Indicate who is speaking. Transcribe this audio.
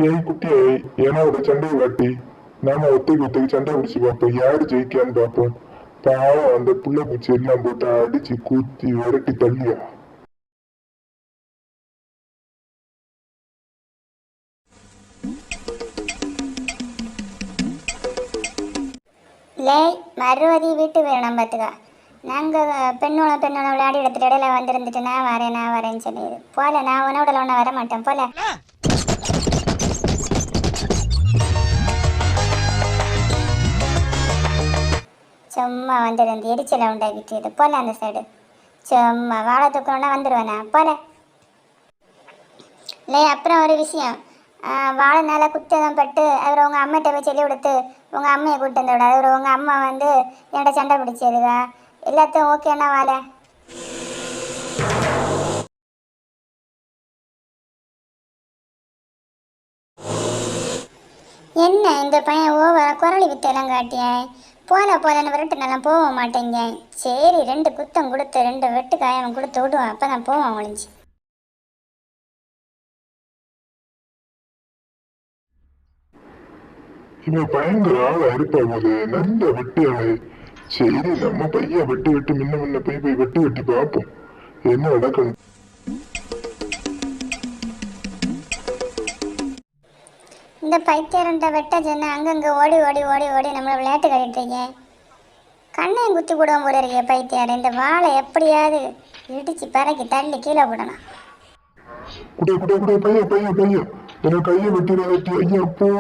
Speaker 1: ஏய் குட்டியை ஏனோட சண்டையை காட்டி நாம ஒத்தைக்கு சண்டை பிடிச்சு பார்ப்போம் யாரு ஜெயிக்கான்னு பார்ப்போம். பாவம் அந்த புள்ள பூச்சி எல்லாம் போட்டு அடிச்சு கூத்தி விரட்டி தள்ளியா.
Speaker 2: லே மறுவதி வீட்டு வேணும் பார்த்துக்கா. நாங்கள் பெண்ணோட விளையாடி இடத்துல இடையில வந்துருந்துட்டு நான் வரேன்னு சொல்லிடு போல. நான் உன்னோட ஒன்றும் வர மாட்டேன் போல. சும்மா வந்துருந்து எரிச்சலை உண்டாக்கிட்டு போல அந்த சைடு. சும்மா வாழை தூக்கணுன்னா வந்துடுவேண்ணா போல. லே அப்புறம் ஒரு விஷயம், வாழை நல்லா குத்ததம் பட்டு அவர் உங்கள் அம்மிட்ட போய் சொல்லி கொடுத்து உங்கள் அம்மையை கூப்பிட்டு வந்து விடாது. அவர் உங்கள் அம்மா வந்து என்னோட சண்டை பிடிச்சிருக்கா எல்லாத்தையும் ஓகேண்ணா வாழை. என்ன இந்த பையன் ஓவர குரலி வித்தையெல்லாம் காட்டியேன் போலன்னு விரட்டு நல்லா போக மாட்டேங்க. சரி 2 குத்தம் கொடுத்து 2 வெட்டு காயம் கொடுத்து விடுவான் அப்போ தான் போவான் ஒழிஞ்சு.
Speaker 1: இவன் பயங்கர ஆளா இருப்பா போது நல்ல வெட்டியாளு. சரி நம்ம பையன் வெட்டு முன்ன போய் வெட்டி பார்ப்போம் என்ன நடக்கணும்.
Speaker 2: இந்த பைத்தியரண்ட வெட்ட சொன்ன அங்கங்கே ஓடி நம்மளை விளையாட்டு கட்டிட்டீங்க. கண்ணையும் குத்தி போடுவோம் போல இருக்கே பைத்தியார். இந்த வாழை எப்படியாவது இடிச்சு பறக்கி தள்ளி கீழே போடணும்.
Speaker 1: குடைய பையன் எனக்கு கையை வெட்டி ஐயா போ.